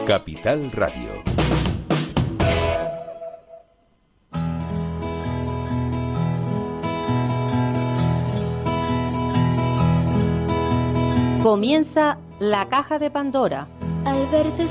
Capital Radio. Comienza La Caja de Pandora. Al verte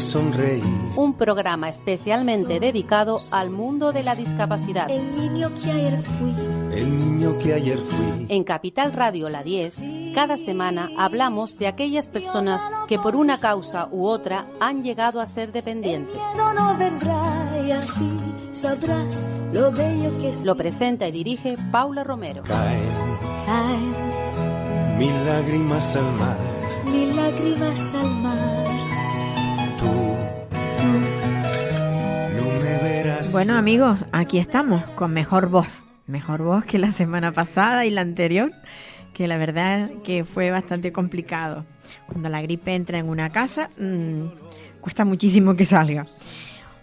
sonreír, un programa especialmente dedicado al mundo de la discapacidad. el niño que ayer fui. En Capital Radio La 10, cada semana hablamos de aquellas personas que por una causa u otra han llegado a ser dependientes. El miedo no vendrá y así sabrás lo bello que es. Lo presenta y dirige Paula Romero. Caen mil lágrimas al mar. mil lágrimas al mar. Tú no me verás. Bueno, amigos, aquí estamos con mejor voz que la semana pasada y la anterior, que la verdad que fue bastante complicado. Cuando la gripe entra en una casa, cuesta muchísimo que salga.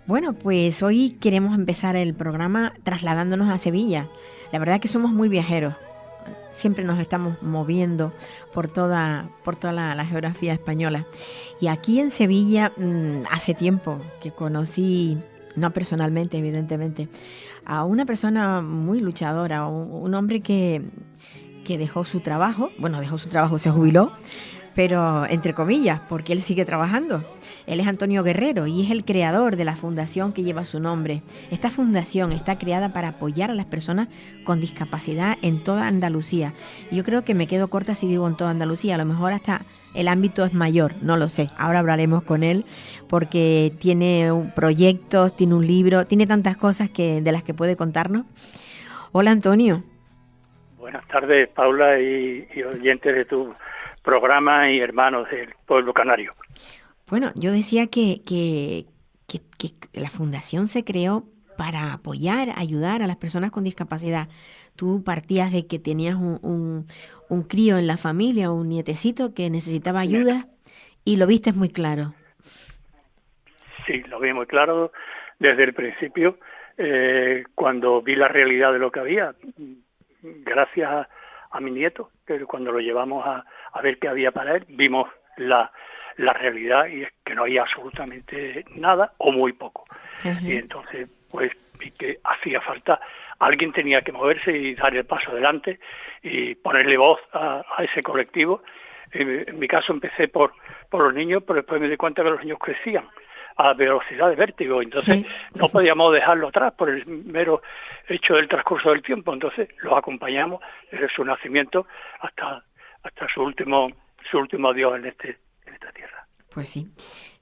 Bueno, pues hoy queremos empezar el programa trasladándonos a Sevilla. La verdad que somos muy viajeros. Siempre nos estamos moviendo por toda la geografía española. Y aquí en Sevilla, hace tiempo que conocí, no personalmente, evidentemente, a una persona muy luchadora, un hombre que dejó su trabajo, se jubiló, pero entre comillas, porque él sigue trabajando. Él es Antonio Guerrero y es el creador de la fundación que lleva su nombre. Esta fundación está creada para apoyar a las personas con discapacidad en toda Andalucía. Yo creo que me quedo corta si digo en toda Andalucía, a lo mejor hasta el ámbito es mayor, no lo sé. Ahora hablaremos con él porque tiene proyectos, tiene un libro, tiene tantas cosas de las que puede contarnos. Hola, Antonio. Buenas tardes, Paula, y oyentes de tu programa y hermanos del pueblo canario. Bueno, yo decía que la fundación se creó para apoyar, ayudar a las personas con discapacidad. Tú partías de que tenías un crío en la familia, un nietecito que necesitaba ayuda y lo viste muy claro. Sí, lo vi muy claro desde el principio, cuando vi la realidad de lo que había, gracias a mi nieto, que cuando lo llevamos a ver qué había para él, vimos la realidad y es que no había absolutamente nada o muy poco. Uh-huh. Y entonces, pues, vi que hacía falta, alguien tenía que moverse y dar el paso adelante y ponerle voz a ese colectivo. En mi caso empecé por los niños, pero después me di cuenta que los niños crecían a velocidad de vértigo, entonces no podíamos dejarlo atrás por el mero hecho del transcurso del tiempo, entonces los acompañamos desde su nacimiento hasta su último adiós en esta tierra. Pues sí,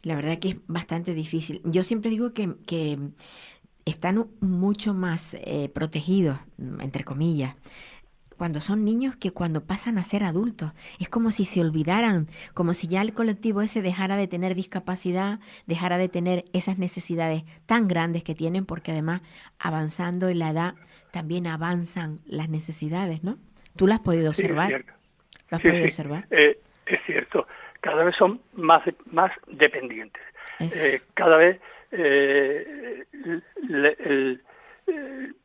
la verdad que es bastante difícil. Yo siempre digo que están mucho más protegidos, entre comillas, cuando son niños que cuando pasan a ser adultos. Es como si se olvidaran, como si ya el colectivo ese dejara de tener discapacidad, dejara de tener esas necesidades tan grandes que tienen, porque además avanzando en la edad también avanzan las necesidades, ¿no? ¿Tú lo has podido observar? Sí, es cierto. ¿Lo has podido observar? Es cierto, cada vez son más dependientes. Cada vez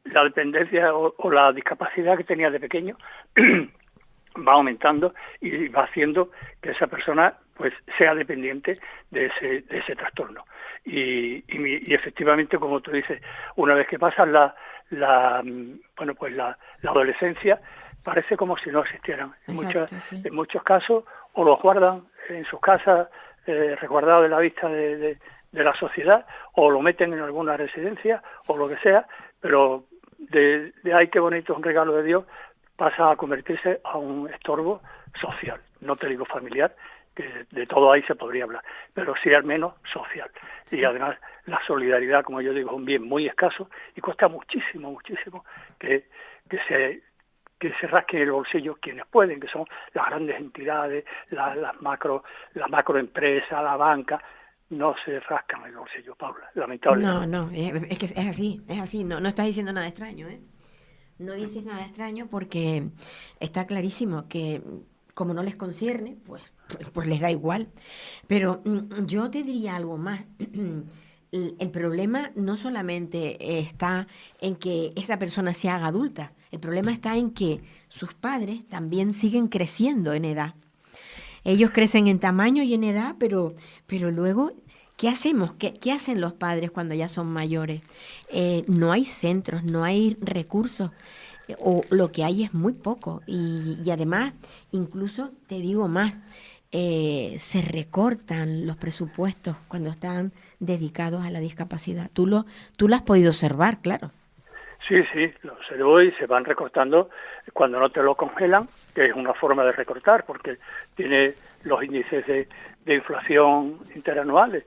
la dependencia o la discapacidad que tenía de pequeño va aumentando y va haciendo que esa persona pues sea dependiente de ese trastorno. Y efectivamente, como tú dices, una vez que pasas la adolescencia, parece como si no existieran. Exacto, en muchos casos, o los guardan en sus casas, resguardados de la vista de la sociedad, o lo meten en alguna residencia, o lo que sea, pero de ay, qué bonito, es un regalo de Dios, pasa a convertirse a un estorbo social. No te digo familiar, que de todo ahí se podría hablar, pero sí al menos social. Sí. Y además la solidaridad, como yo digo, es un bien muy escaso y cuesta muchísimo que se rasquen el bolsillo quienes pueden, que son las grandes entidades, las macroempresas, la banca. No se rascan el bolsillo, Paula, lamentablemente. No, es que es así, no estás diciendo nada extraño, ¿eh? No dices nada extraño porque está clarísimo que como no les concierne, pues les da igual. Pero yo te diría algo más. El problema no solamente está en que esta persona se haga adulta, el problema está en que sus padres también siguen creciendo en edad. Ellos crecen en tamaño y en edad, pero luego, ¿qué hacemos? ¿Qué hacen los padres cuando ya son mayores? No hay centros, no hay recursos, o lo que hay es muy poco. Y además, incluso te digo más, se recortan los presupuestos cuando están dedicados a la discapacidad. Tú lo has podido observar, claro. Sí, lo observo y se van recortando cuando no te lo congelan, que es una forma de recortar, porque tiene los índices de inflación interanuales,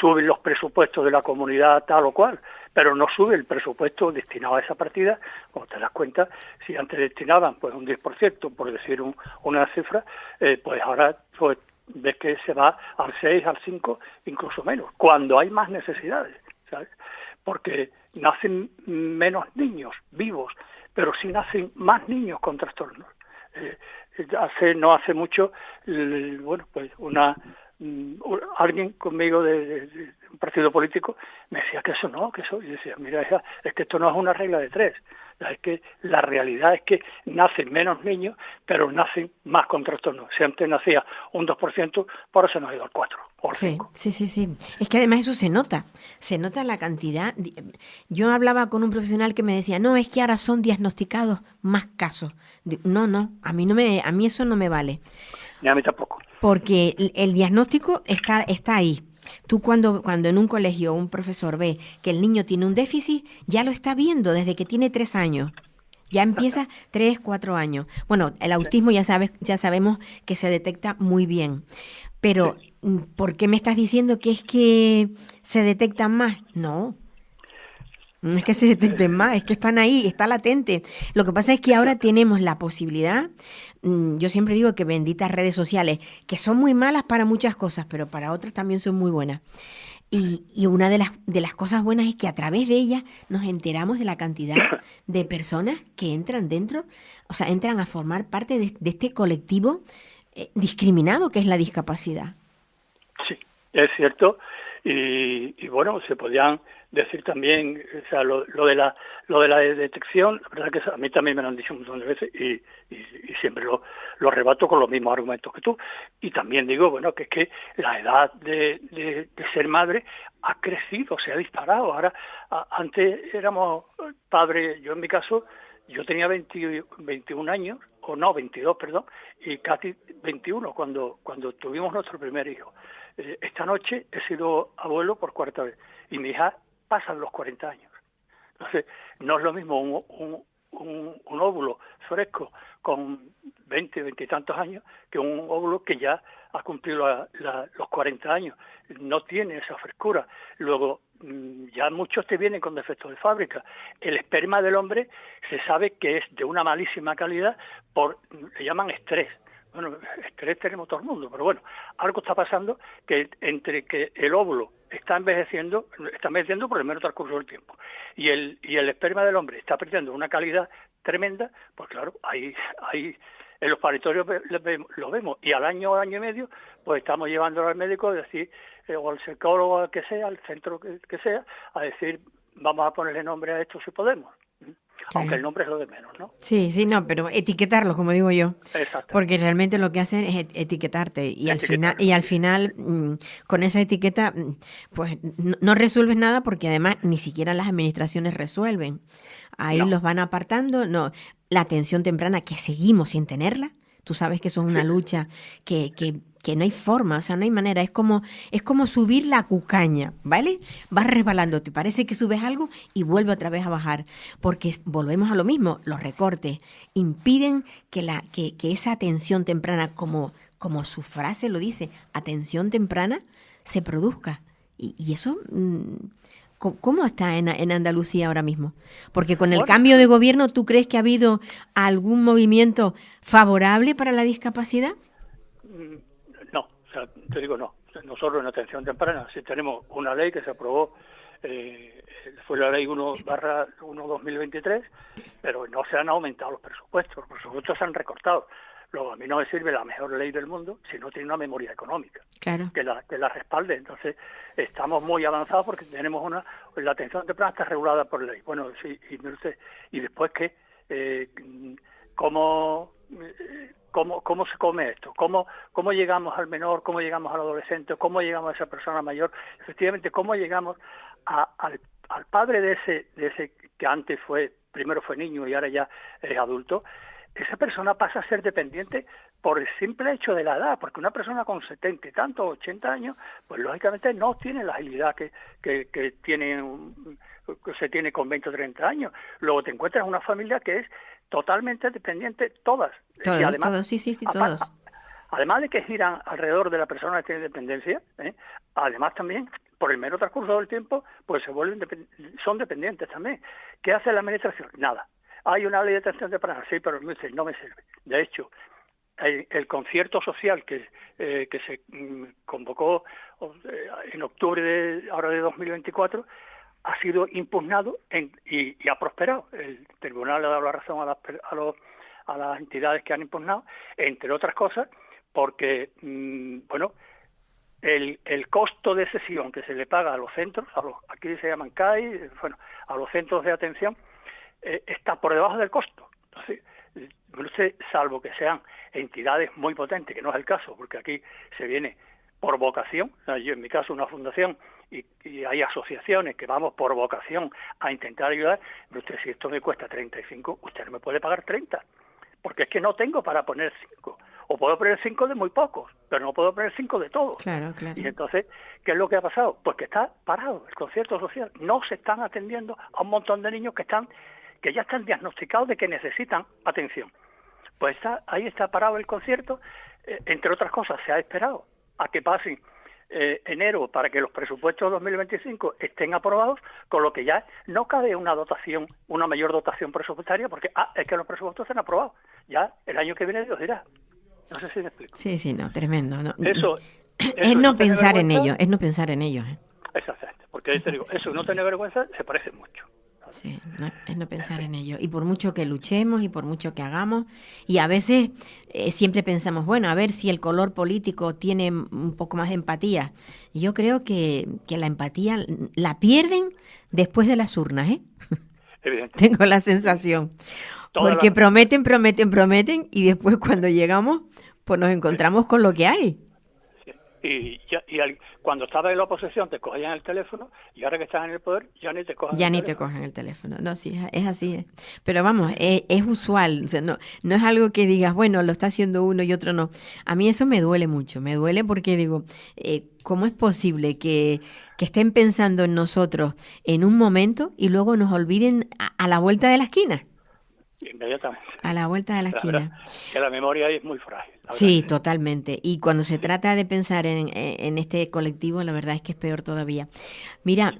suben los presupuestos de la comunidad tal o cual, pero no sube el presupuesto destinado a esa partida. Como te das cuenta, si antes destinaban pues un 10%, por decir una cifra, pues ahora pues ves que se va al 6, al 5, incluso menos, cuando hay más necesidades, ¿sabes? Porque nacen menos niños vivos, pero sí nacen más niños con trastornos. No hace mucho, pues alguien conmigo de un partido político me decía que eso no, y decía, mira, es que esto no es una regla de 3. Es que la realidad es que nacen menos niños, pero nacen más con trastornos. Si antes nacía un 2%, por eso nos ha ido al 4%. Sí. Es que además eso se nota la cantidad. Yo hablaba con un profesional que me decía, no, es que ahora son diagnosticados más casos. No, a mí eso no me vale. Ni a mí tampoco. Porque el diagnóstico está ahí. Tú cuando en un colegio un profesor ve que el niño tiene un déficit, ya lo está viendo desde que tiene 3 años. Ya empieza 3, 4 años. Bueno, el autismo ya sabemos que se detecta muy bien. Pero, ¿por qué me estás diciendo que es que se detectan más? No es que se detecten más, es que están ahí, está latente. Lo que pasa es que ahora tenemos la posibilidad, yo siempre digo que benditas redes sociales, que son muy malas para muchas cosas, pero para otras también son muy buenas. Y una de las cosas buenas es que a través de ellas nos enteramos de la cantidad de personas que entran dentro, o sea, entran a formar parte de este colectivo discriminado que es la discapacidad. Sí, es cierto. Y bueno, se podían decir también, o sea, lo de la detección, la verdad que a mí también me lo han dicho un montón de veces y siempre lo rebato con los mismos argumentos que tú. Y también digo, bueno, que es que la edad de ser madre ha crecido, se ha disparado. Ahora, antes éramos padres, yo en mi caso, yo tenía 21 años, o no, 22, perdón, y Katy 21 cuando tuvimos nuestro primer hijo. Esta noche he sido abuelo por 4ª vez y mi hija pasa los 40 años. Entonces, no es lo mismo un óvulo fresco con 20 y tantos años que un óvulo que ya ha cumplido los 40 años. No tiene esa frescura. Luego, ya muchos te vienen con defectos de fábrica. El esperma del hombre se sabe que es de una malísima calidad le llaman estrés. Bueno, estrés tenemos todo el mundo, pero bueno, algo está pasando que entre que el óvulo está envejeciendo por el mero transcurso del tiempo y el esperma del hombre está perdiendo una calidad tremenda, pues claro, ahí en los paritorios lo vemos y al año y medio pues estamos llevándolo al médico a decir, o al psicólogo, al que sea, al centro que sea, a decir, vamos a ponerle nombre a esto si podemos. Aunque el nombre es lo de menos, ¿no? Sí, no, pero etiquetarlo, como digo yo. Exacto. Porque realmente lo que hacen es etiquetarte y al final con esa etiqueta pues no resuelves nada porque además ni siquiera las administraciones resuelven. Ahí los van apartando. No, la atención temprana que seguimos sin tenerla. Tú sabes que eso es una lucha que no hay forma, o sea, no hay manera. Es como subir la cucaña, ¿vale? Vas resbalando, te parece que subes algo y vuelve otra vez a bajar. Porque volvemos a lo mismo, los recortes impiden que esa atención temprana, como su frase lo dice, atención temprana, se produzca. Y eso, ¿cómo está en Andalucía ahora mismo? Porque con el cambio de gobierno, ¿tú crees que ha habido algún movimiento favorable para la discapacidad? No, o sea, te digo no. Nosotros en atención temprana sí tenemos una ley que se aprobó, fue la ley 1/1/2023, pero no se han aumentado los presupuestos se han recortado. Luego, a mí no me sirve la mejor ley del mundo si no tiene una memoria económica que la respalde. Entonces, estamos muy avanzados porque tenemos la atención temprana está regulada por ley. Bueno, sí, y después que, ¿cómo cómo se come esto, cómo llegamos al menor, cómo llegamos al adolescente, cómo llegamos a esa persona mayor, efectivamente, cómo llegamos al padre de ese que antes primero fue niño y ahora ya es adulto. Esa persona pasa a ser dependiente por el simple hecho de la edad, porque una persona con 70 y tantos, 80 años, pues lógicamente no tiene la agilidad que se tiene con 20 o 30 años. Luego te encuentras en una familia que es totalmente dependiente, todas. Todos, y además, todos, sí, todos. Además de que giran alrededor de la persona que tiene dependencia, además también, por el mero transcurso del tiempo, pues son dependientes también. ¿Qué hace la administración? Nada. Hay una ley de atención temprana, sí, pero no me sirve. De hecho, el concierto social que se convocó en octubre de 2024 ha sido impugnado y ha prosperado. El tribunal le ha dado la razón a las entidades que han impugnado, entre otras cosas, porque el costo de sesión que se le paga a los centros, aquí se llaman CAI, a los centros de atención, está por debajo del costo. Entonces, salvo que sean entidades muy potentes, que no es el caso, porque aquí se viene por vocación, yo en mi caso una fundación, y hay asociaciones que vamos por vocación a intentar ayudar, pero usted, si esto me cuesta 35, usted no me puede pagar 30, porque es que no tengo para poner 5, o puedo poner 5 de muy pocos, pero no puedo poner 5 de todos. Claro. Y entonces, ¿qué es lo que ha pasado? Pues que está parado el concierto social, no se están atendiendo a un montón de niños que ya están diagnosticados de que necesitan atención. Pues ahí está parado el concierto, entre otras cosas se ha esperado a que pase enero para que los presupuestos de 2025 estén aprobados, con lo que ya no cabe una mayor dotación presupuestaria, porque es que los presupuestos están aprobados. Ya el año que viene Dios dirá. No sé si me explico. Sí, no, tremendo. No. Eso es no pensar en ello, Exactamente, porque te digo, eso no tener vergüenza se parece mucho. Sí, es no pensar en ello. Y por mucho que luchemos y por mucho que hagamos, y a veces siempre pensamos, bueno, a ver si el color político tiene un poco más de empatía. Y yo creo que la empatía la pierden después de las urnas, ¿eh? Tengo la sensación. Porque prometen y después cuando llegamos, pues nos encontramos con lo que hay. Cuando estabas en la oposición te cogían el teléfono y ahora que estás en el poder ya ni te cogen te cogen el teléfono. No, sí, es así. Pero vamos, es usual. O sea, no es algo que digas, bueno, lo está haciendo uno y otro no. A mí eso me duele mucho. Me duele porque digo, ¿cómo es posible que estén pensando en nosotros en un momento y luego nos olviden a la vuelta de la esquina? Inmediatamente. A la vuelta de la esquina. Que la memoria ahí es muy frágil. Sí, totalmente. Y cuando se trata de pensar en este colectivo, la verdad es que es peor todavía. Mira,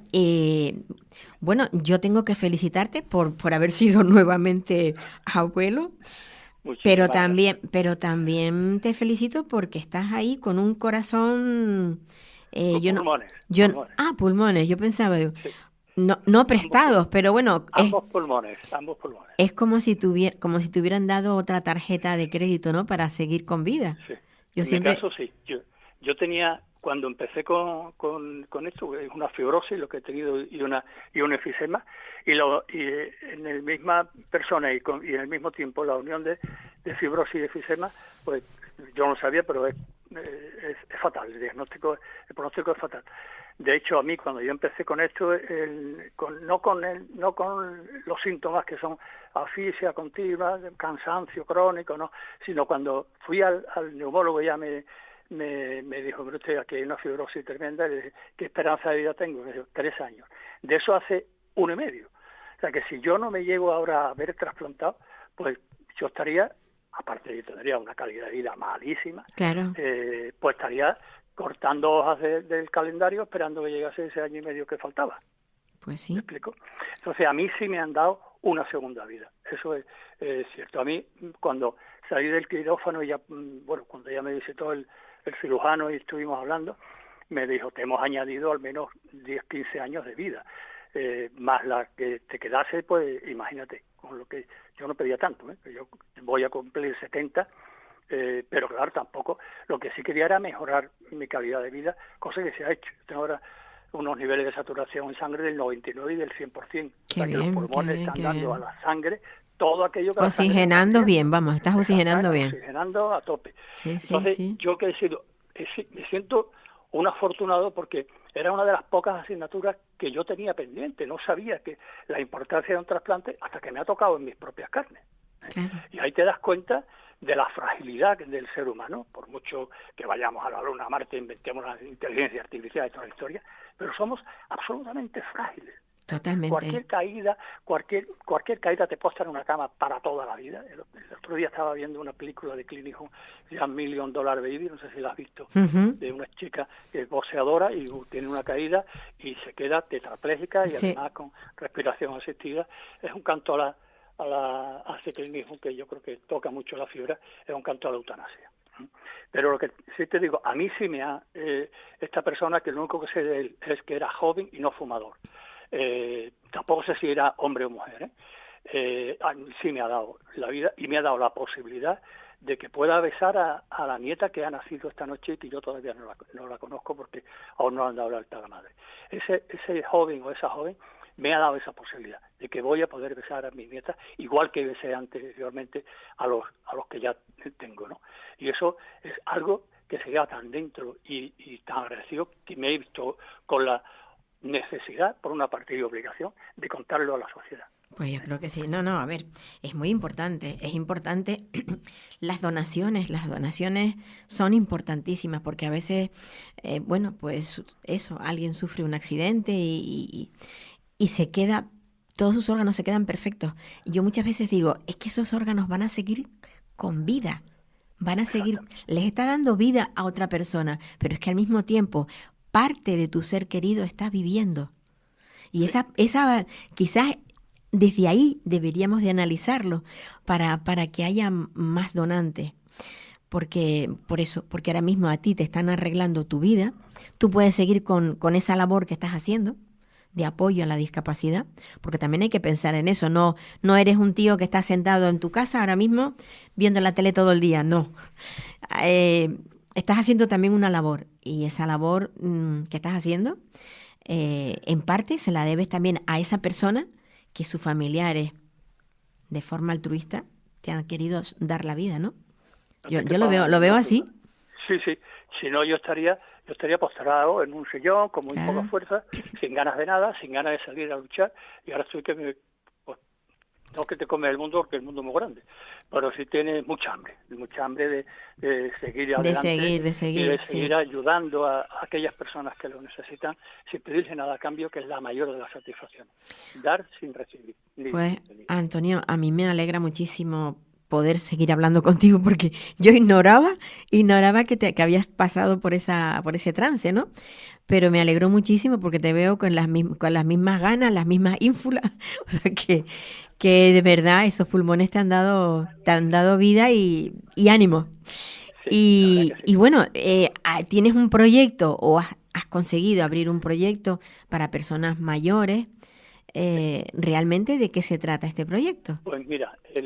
bueno, yo tengo que felicitarte por haber sido nuevamente abuelo, pero también te felicito porque estás ahí con un corazón... pulmones. Pulmones. Yo pensaba... Sí. No prestados, pero bueno... Ambos pulmones. Es como si te hubieran dado otra tarjeta de crédito, ¿no? Para seguir con vida. Sí. Mi caso, sí. Yo tenía, cuando empecé con esto, es una fibrosis lo que he tenido y un efisema, y en la misma persona y en el mismo tiempo la unión de fibrosis y efisema, pues yo no sabía, pero es fatal, el pronóstico es fatal. De hecho, a mí cuando yo empecé con esto, no con los síntomas que son asfixia continua, cansancio crónico, no, sino cuando fui al neumólogo ya me dijo, pero usted, aquí hay una fibrosis tremenda, y le dije, ¿qué esperanza de vida tengo? Me dijo, 3 años. De eso hace 1 y medio. O sea que si yo no me llego ahora a ver trasplantado, pues yo estaría, aparte de que tendría una calidad de vida malísima, claro. Pues estaría cortando hojas del calendario esperando que llegase ese año y medio que faltaba. Pues sí. ¿Me explico? Entonces a mí sí me han dado una segunda vida. Eso es cierto. A mí cuando salí del quirófano y cuando ya me visitó el cirujano y estuvimos hablando, me dijo, te hemos añadido al menos 10, 15 años de vida. Más la que te quedase, pues imagínate, con lo que yo no pedía tanto, yo voy a cumplir 70, pero claro, tampoco, lo que sí quería era mejorar mi calidad de vida, cosa que se ha hecho. Tengo ahora unos niveles de saturación en sangre del 99 y del 100%, o sea que los pulmones están dando a la sangre todo aquello que... Oxigenando bien, vamos, estás oxigenando bien. Oxigenando a tope. Sí, Entonces, yo que he sido, me siento un afortunado porque era una de las pocas asignaturas que yo tenía pendiente. No sabía que la importancia de un trasplante hasta que me ha tocado en mis propias carnes. Claro. Y ahí te das cuenta de la fragilidad del ser humano, por mucho que vayamos a la Luna, a Marte, inventemos la inteligencia artificial y toda la historia, pero somos absolutamente frágiles. Totalmente. Cualquier caída te posta en una cama para toda la vida. El otro día estaba viendo una película de Clint Eastwood, se llama $1 Million Baby, no sé si la has visto, de una chica que es boxeadora y tiene una caída y se queda tetrapléjica y además con respiración asistida. Es un canto a ese Clint Eastwood que yo creo que toca mucho la fibra, es un canto a la eutanasia. Pero lo que sí te digo, a mí sí me ha... esta persona que lo único que sé de él es que era joven y no fumador. Tampoco sé si era hombre o mujer, sí me ha dado la vida y me ha dado la posibilidad de que pueda besar a la nieta que ha nacido esta noche y que yo todavía no la conozco porque aún no le han dado la alta a la madre. Ese joven o esa joven me ha dado esa posibilidad de que voy a poder besar a mi nieta igual que besé anteriormente a los que ya tengo, ¿no? Y eso es algo que se queda tan dentro y tan agradecido que me he visto con la necesidad, por una parte y obligación, de contarlo a la sociedad. Pues yo creo que sí. No, a ver, es muy importante. Es importante las donaciones son importantísimas porque a veces, pues eso, alguien sufre un accidente y se queda, todos sus órganos se quedan perfectos. Y yo muchas veces digo, es que esos órganos van a seguir con vida, van a seguir, les está dando vida a otra persona, pero es que al mismo tiempo parte de tu ser querido está viviendo. Y esa quizás desde ahí deberíamos de analizarlo para que haya más donantes. Porque ahora mismo a ti te están arreglando tu vida, tú puedes seguir con esa labor que estás haciendo de apoyo a la discapacidad, porque también hay que pensar en eso, no eres un tío que está sentado en tu casa ahora mismo viendo la tele todo el día, no. Estás haciendo también una labor, y esa labor que estás haciendo, en parte se la debes también a esa persona que sus familiares, de forma altruista, te han querido dar la vida, ¿no? Yo lo veo así. Sí. Si no, yo estaría postrado en un sillón, con muy poca fuerza, sin ganas de nada, sin ganas de salir a luchar, y ahora estoy no que te come el mundo, porque el mundo es muy grande, pero sí tienes mucha hambre de seguir adelante, de seguir ayudando a aquellas personas que lo necesitan, sin pedirle nada a cambio, que es la mayor de las satisfacciones. Dar sin recibir. Pues, Antonio, a mí me alegra muchísimo poder seguir hablando contigo, porque yo ignoraba que habías pasado por ese trance, ¿no? Pero me alegró muchísimo porque te veo con las mismas ganas, las mismas ínfulas, o sea que de verdad esos pulmones te han dado vida y ánimo. Sí, y bueno, tienes un proyecto o has conseguido abrir un proyecto para personas mayores. ¿Realmente de qué se trata este proyecto? Pues mira, es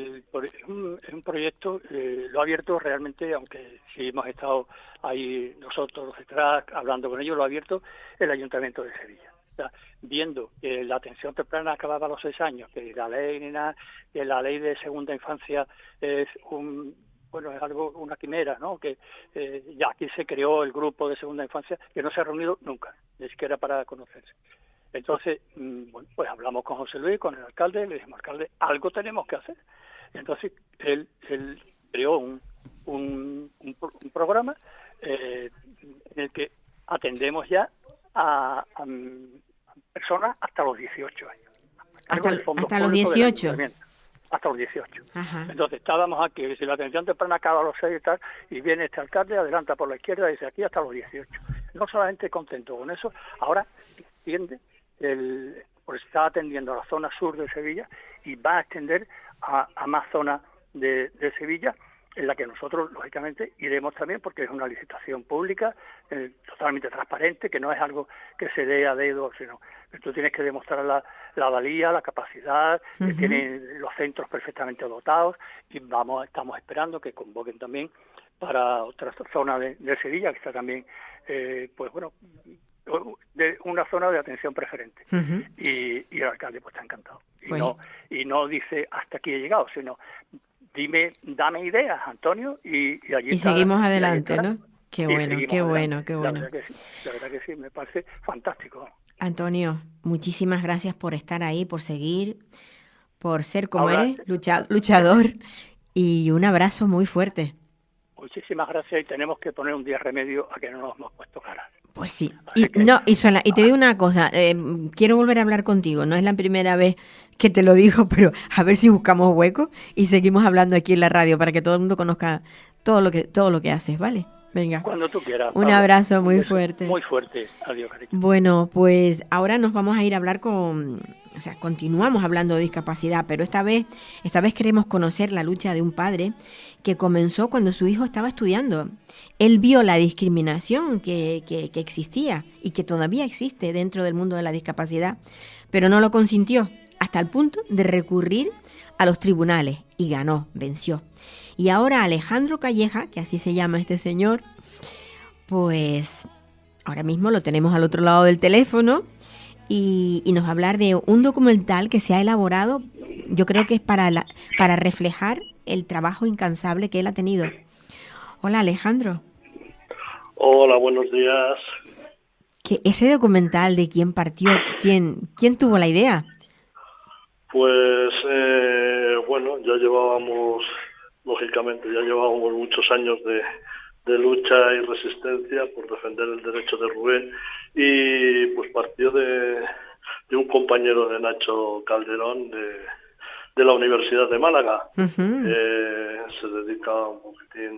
un proyecto, lo ha abierto realmente, aunque sí hemos estado ahí nosotros detrás hablando con ellos, lo ha abierto el Ayuntamiento de Sevilla. O sea, viendo que la atención temprana acababa a los 6 años, que la ley de segunda infancia es una quimera, ¿no? Que ya aquí se creó el grupo de segunda infancia, que no se ha reunido nunca, ni siquiera para conocerse. Entonces, pues hablamos con José Luis, con el alcalde, le dijimos, alcalde, algo tenemos que hacer. Entonces, él creó un programa en el que atendemos ya a personas hasta los 18 años. Hasta los 18. Hasta los 18. Ajá. Entonces estábamos aquí, si la atención temprana acaba a los 6 y tal, y viene este alcalde, adelanta por la izquierda y dice aquí hasta los 18. No solamente contento con eso, ahora extiende pues está atendiendo a la zona sur de Sevilla y va a extender a más zonas de Sevilla, en la que nosotros, lógicamente, iremos también, porque es una licitación pública, totalmente transparente, que no es algo que se dé a dedo, sino que tú tienes que demostrar la valía, la capacidad, que tienen los centros perfectamente dotados, y estamos esperando que convoquen también para otra zona de Sevilla, que está también, de una zona de atención preferente. Ujú. Y el alcalde pues está encantado. Pues- Y no dice hasta aquí he llegado, sino dame ideas, Antonio, y allí Y está, seguimos y ahí adelante, está. ¿no? Qué Y bueno, seguimos qué adelante. bueno, qué La bueno. verdad que sí, la verdad que sí, me parece fantástico. Antonio, muchísimas gracias por estar ahí, por seguir, por ser como Ahora, eres, luchador, y un abrazo muy fuerte. muchísimas gracias y tenemos que poner un día remedio a que no nos hemos puesto cara. Pues sí. Así Y que, no, y te digo una cosa, quiero volver a hablar contigo. No es la primera vez que te lo digo, pero a ver si buscamos hueco y seguimos hablando aquí en la radio para que todo el mundo conozca todo lo que haces, ¿vale? Venga. cuando tú quieras, Un Pablo. abrazo Un muy beso fuerte. muy fuerte. Adiós, cariño. Bueno, pues ahora nos vamos a ir a hablar continuamos hablando de discapacidad, pero esta vez queremos conocer la lucha de un padre que comenzó cuando su hijo estaba estudiando. Él vio la discriminación que existía y que todavía existe dentro del mundo de la discapacidad, pero no lo consintió, hasta el punto de recurrir a los tribunales y ganó, venció. Y ahora Alejandro Calleja, que así se llama este señor, pues ahora mismo lo tenemos al otro lado del teléfono y nos va a hablar de un documental que se ha elaborado, yo creo que es para reflejar el trabajo incansable que él ha tenido. Hola, Alejandro. Hola, buenos días. ¿Que ese documental de quién partió, quién tuvo la idea? Pues bueno, lógicamente ya llevábamos muchos años de lucha y resistencia por defender el derecho de Rubén y pues partió de un compañero de Nacho Calderón de la Universidad de Málaga. Uh-huh. Se dedica un poquitín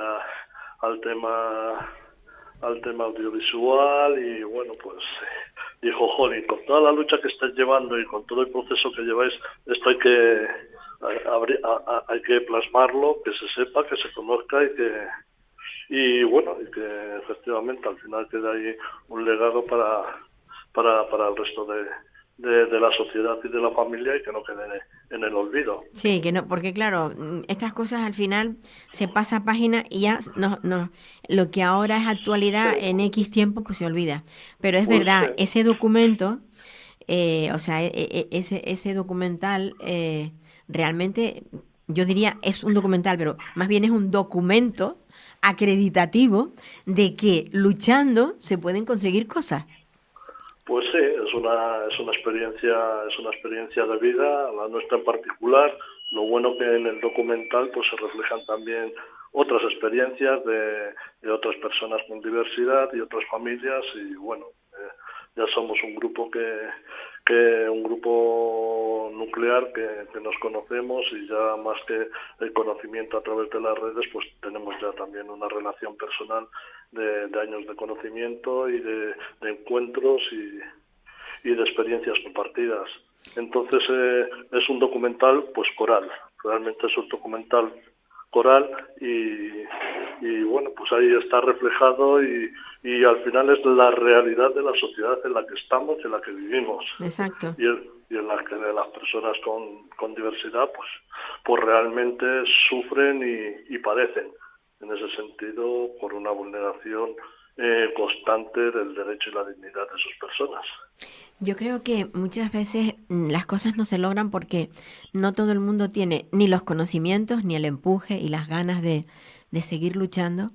al tema audiovisual y bueno, pues dijo, jolín, con toda la lucha que estáis llevando y con todo el proceso que lleváis, esto hay que plasmarlo, que se sepa, que se conozca y que efectivamente al final quede ahí un legado para el resto de la sociedad y de la familia y que no quede en el olvido. Sí, que no, porque claro, estas cosas al final se pasa página y ya lo que ahora es actualidad en X tiempo pues se olvida. Pero es verdad, ese documento, ese documental realmente, yo diría es un documental, pero más bien es un documento acreditativo de que luchando se pueden conseguir cosas. Pues sí, es una experiencia de vida, la nuestra en particular. Lo bueno que en el documental pues se reflejan también otras experiencias de otras personas con diversidad y otras familias y bueno, ya somos un grupo un grupo nuclear que nos conocemos y ya más que el conocimiento a través de las redes pues tenemos ya también una relación personal de años de conocimiento y de encuentros y de experiencias compartidas. Entonces es un documental pues coral, realmente es un documental coral y bueno, pues ahí está reflejado y al final es la realidad de la sociedad en la que estamos, en la que vivimos. Exacto. Y en la que las personas con diversidad pues realmente sufren y padecen en ese sentido por una vulneración constante del derecho y la dignidad de sus personas. Yo creo que muchas veces las cosas no se logran porque no todo el mundo tiene ni los conocimientos, ni el empuje y las ganas de seguir luchando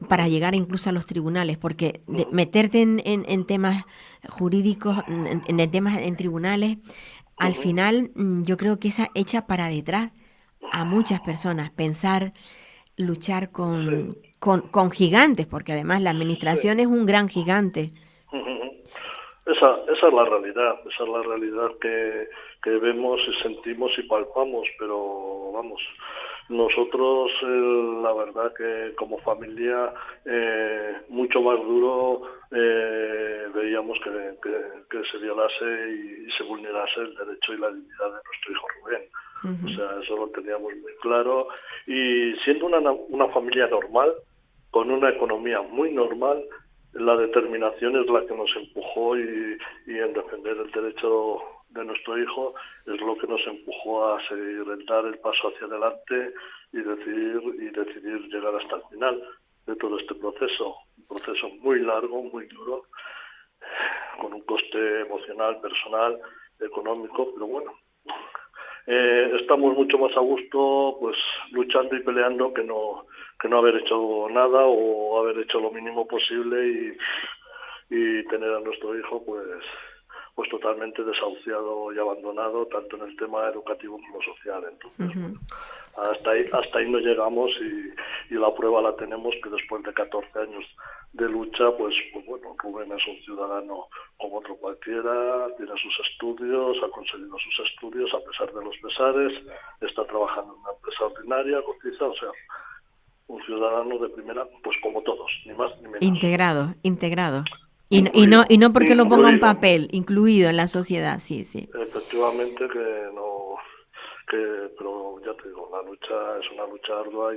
para llegar incluso a los tribunales, porque meterte en temas jurídicos, en tribunales, al final yo creo que esa echa para detrás a muchas personas, pensar, luchar con gigantes, porque además la administración es un gran gigante. Esa es la realidad que vemos y sentimos y palpamos, pero vamos, nosotros la verdad que como familia mucho más duro veíamos que se violase y se vulnerase el derecho y la dignidad de nuestro hijo Rubén. Uh-huh. O sea, eso lo teníamos muy claro y siendo una familia normal, con una economía muy normal, la determinación es la que nos empujó y en defender el derecho de nuestro hijo es lo que nos empujó a seguir, dar el paso hacia adelante y decidir llegar hasta el final de todo este proceso. Un proceso muy largo, muy duro con un coste emocional, personal, económico, pero bueno. Estamos mucho más a gusto pues luchando y peleando que no haber hecho nada o haber hecho lo mínimo posible y tener a nuestro hijo pues totalmente desahuciado y abandonado tanto en el tema educativo como social. Entonces hasta ahí no llegamos y la prueba la tenemos que después de 14 años de lucha pues bueno, Rubén es un ciudadano como otro cualquiera, tiene sus estudios, ha conseguido sus estudios a pesar de los pesares, está trabajando en una empresa ordinaria, cotiza, o sea, un ciudadano de primera, pues como todos, ni más ni menos. Integrado. Y no porque lo ponga en papel, incluido en la sociedad, sí. Efectivamente pero ya te digo, la lucha es una lucha ardua,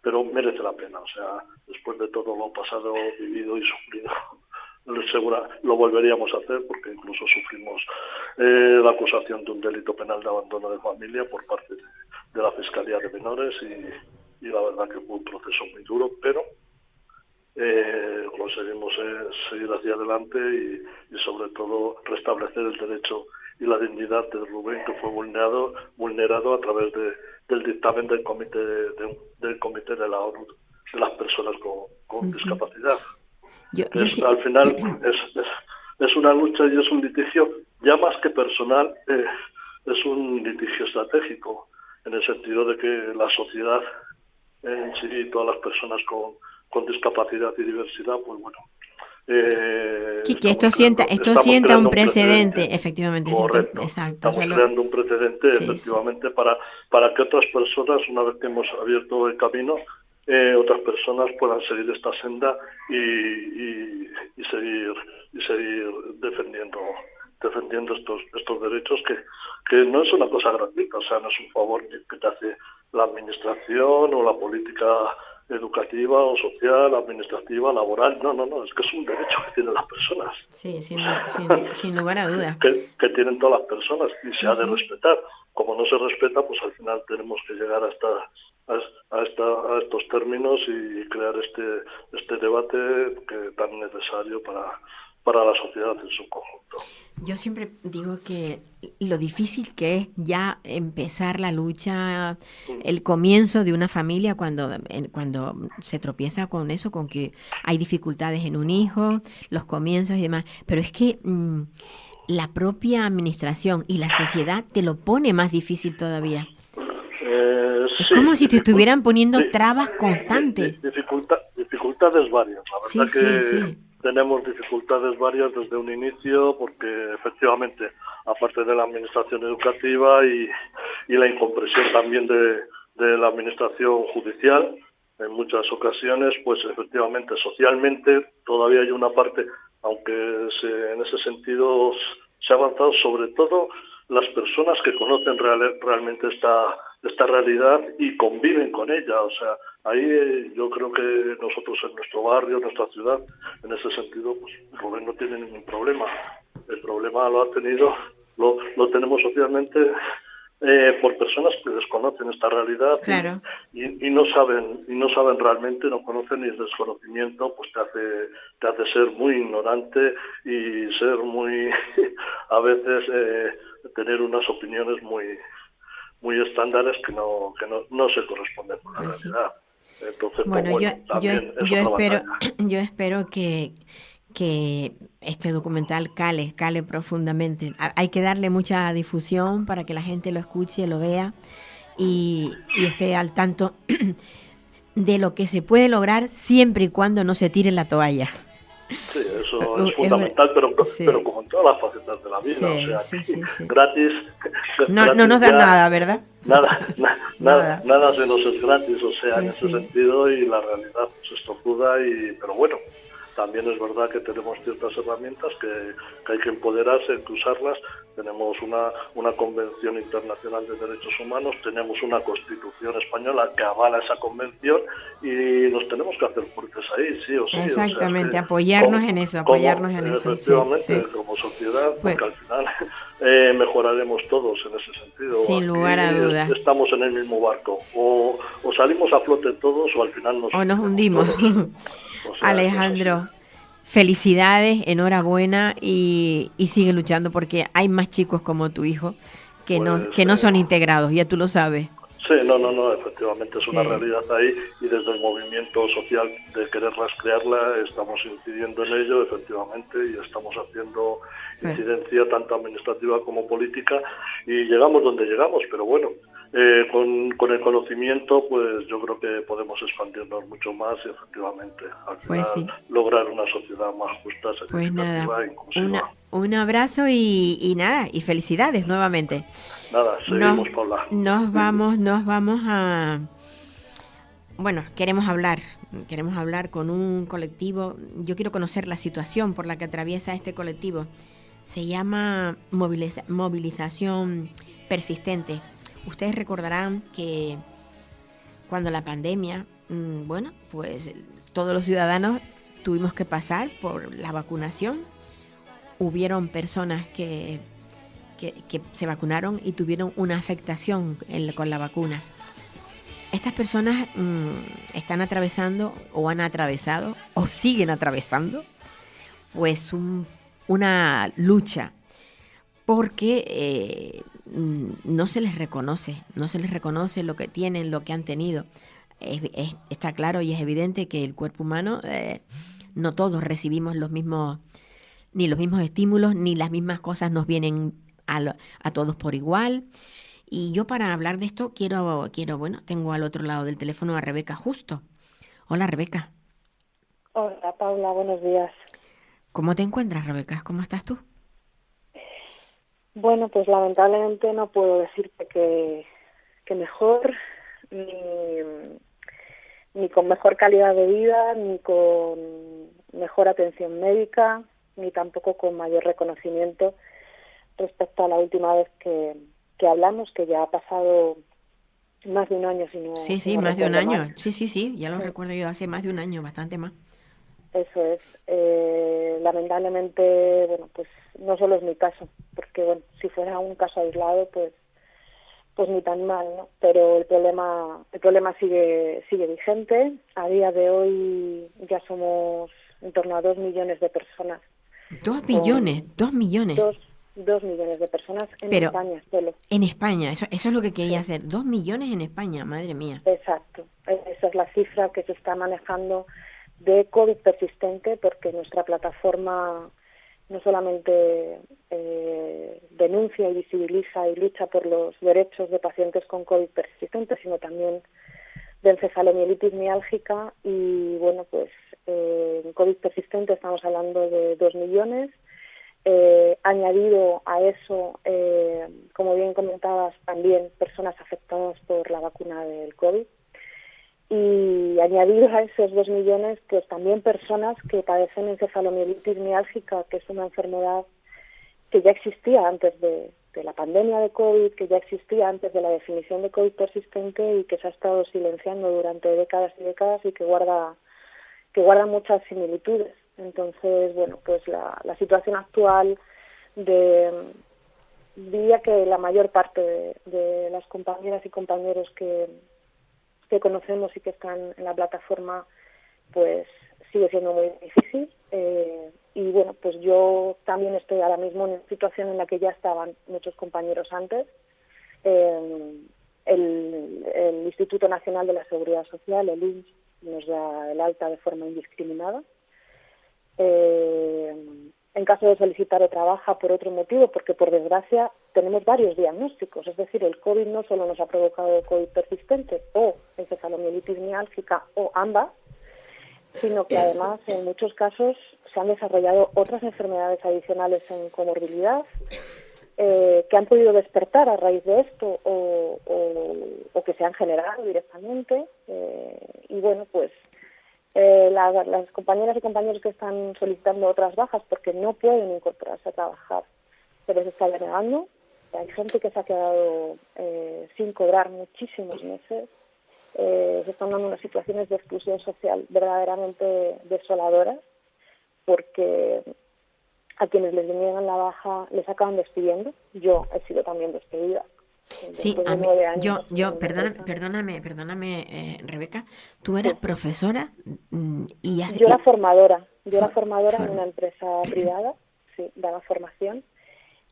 pero merece la pena, o sea, después de todo lo pasado, vivido y sufrido, lo volveríamos a hacer porque incluso sufrimos la acusación de un delito penal de abandono de familia por parte de la Fiscalía de Menores y la verdad que fue un proceso muy duro, pero conseguimos seguir hacia adelante y sobre todo restablecer el derecho y la dignidad de Rubén, que fue vulnerado a través del dictamen del comité de la ONU de las personas con discapacidad. Al final es una lucha y es un litigio ya más que personal, es un litigio estratégico en el sentido de que la sociedad en sí y todas las personas con discapacidad y diversidad, pues bueno, que esto sienta un precedente, efectivamente. Correcto. Exacto. Estamos creando un precedente, efectivamente, para que otras personas, una vez que hemos abierto el camino, otras personas puedan seguir esta senda y seguir defendiendo estos derechos que no es una cosa gratuita, o sea, no es un favor que te hace la administración o la política educativa o social, administrativa, laboral. No, es que es un derecho que tienen las personas. Sí, sin lugar a dudas. Que tienen todas las personas y se ha de respetar. Como no se respeta, pues al final tenemos que llegar a estos términos y crear este debate que tan necesario para la sociedad en su conjunto. Yo siempre digo que lo difícil que es ya empezar la lucha, el comienzo de una familia cuando se tropieza con eso, con que hay dificultades en un hijo, los comienzos y demás. Pero es que la propia administración y la sociedad te lo pone más difícil todavía. Es como si te estuvieran poniendo trabas constantes. Dificultades varias. La verdad que tenemos dificultades varias desde un inicio porque efectivamente, aparte de la administración educativa y la incomprensión también de la administración judicial, en muchas ocasiones, pues efectivamente, socialmente todavía hay una parte, aunque en ese sentido se ha avanzado, sobre todo las personas que conocen realmente esta realidad y conviven con ella. O sea, ahí yo creo que nosotros en nuestro barrio, en nuestra ciudad, en ese sentido, pues Rubén no tiene ningún problema. El problema lo tenemos socialmente por personas que desconocen esta realidad. Claro. y no saben realmente, no conocen, y el desconocimiento pues te hace ser muy ignorante y ser muy a veces tener unas opiniones muy estándares que no se corresponden con la realidad. Entonces, bueno, yo espero que este documental cale profundamente. Hay que darle mucha difusión para que la gente lo escuche, lo vea y esté al tanto de lo que se puede lograr siempre y cuando no se tire la toalla. Sí, eso es fundamental, pero como en todas las facetas de la vida, gratis. No nos da nada, ¿verdad? Nada se nos es gratis, o sea, en ese sentido, y la realidad pues, es tozuda, pero bueno, también es verdad que tenemos ciertas herramientas que hay que empoderarse, hay que usarlas. Tenemos una Convención Internacional de Derechos Humanos, tenemos una Constitución española que avala esa convención y nos tenemos que hacer fuertes ahí, sí o sí. Exactamente, o sea, apoyarnos en eso. Efectivamente, como sociedad, porque al final mejoraremos todos en ese sentido. Sin lugar a dudas. Estamos en el mismo barco, o salimos a flote todos o al final nos hundimos. O sea, Alejandro, felicidades, enhorabuena y sigue luchando porque hay más chicos como tu hijo que no son integrados, ya tú lo sabes. Sí, no, efectivamente es una realidad ahí y desde el movimiento social de querer rastrearla estamos incidiendo en ello, efectivamente, y estamos haciendo incidencia tanto administrativa como política y llegamos donde llegamos, pero bueno, con el conocimiento pues yo creo que podemos expandirnos mucho más y efectivamente al final lograr una sociedad más justa, significativa e inclusiva. Un abrazo y nada, y felicidades nuevamente. Nada, seguimos, Paula. Nos vamos a... Bueno, queremos hablar con un colectivo. Yo quiero conocer la situación por la que atraviesa este colectivo. Se llama movilización persistente. Ustedes recordarán que cuando la pandemia, pues todos los ciudadanos tuvimos que pasar por la vacunación. Hubieron personas que se vacunaron y tuvieron una afectación con la vacuna. Estas personas están atravesando o han atravesado o siguen atravesando pues una lucha porque no se les reconoce lo que tienen, lo que han tenido. Está claro y es evidente que el cuerpo humano, no todos recibimos los mismos estímulos, ni las mismas cosas nos vienen a todos por igual. Y yo para hablar de esto tengo al otro lado del teléfono a Rebeca Justo. Hola, Rebeca. Hola, Paula, buenos días. ¿Cómo te encuentras, Rebeca? ¿Cómo estás tú? Bueno, pues lamentablemente no puedo decirte que mejor, ni con mejor calidad de vida, ni con mejor atención médica, ni tampoco con mayor reconocimiento respecto a la última vez que hablamos, que ya ha pasado más de un año. Sí, más de un año. Mal. Sí, ya lo recuerdo yo, hace más de un año, bastante más. Eso es. Lamentablemente, bueno, pues no solo es mi caso, porque bueno, si fuera un caso aislado, pues ni tan mal, ¿no? Pero el problema sigue vigente. A día de hoy ya somos en torno a 2 millones de personas. 2 millones. 2 millones de personas en España solo. En España, eso es lo que quería hacer. 2 millones en España, madre mía. Exacto. Esa es la cifra que se está manejando de COVID persistente, porque nuestra plataforma no solamente denuncia y visibiliza y lucha por los derechos de pacientes con COVID persistente, sino también de encefalomielitis miálgica. Y bueno, pues en COVID persistente estamos hablando de 2 millones. Añadido a eso, como bien comentabas, también personas afectadas por la vacuna del COVID. Y añadido a esos 2 millones, pues también personas que padecen encefalomielitis miálgica, que es una enfermedad que ya existía antes de la pandemia de COVID, que ya existía antes de la definición de COVID persistente y que se ha estado silenciando durante décadas y décadas y que guarda muchas similitudes. Entonces, bueno, pues la situación actual diría que la mayor parte de las compañeras y compañeros que conocemos y que están en la plataforma, pues sigue siendo muy difícil. Y bueno, pues yo también estoy ahora mismo en una situación en la que ya estaban muchos compañeros antes. El Instituto Nacional de la Seguridad Social, el INS, nos da el alta de forma indiscriminada. En caso de solicitar otra baja por otro motivo, porque por desgracia tenemos varios diagnósticos, es decir, el COVID no solo nos ha provocado COVID persistente o encefalomielitis miálgica o ambas, sino que además en muchos casos se han desarrollado otras enfermedades adicionales en comorbilidad que han podido despertar a raíz de esto o que se han generado directamente. Y bueno, pues las compañeras y compañeros que están solicitando otras bajas porque no pueden incorporarse a trabajar, se les está denegando. Hay gente que se ha quedado sin cobrar muchísimos meses. Se están dando unas situaciones de exclusión social verdaderamente desoladoras, porque a quienes les deniegan la baja les acaban despidiendo. Yo he sido también despedida Sí, Después a de mí, 9 años yo, en la empresa. perdóname, Rebeca, tú eras profesora y, Yo era formadora, en for- una empresa privada, sí, daba formación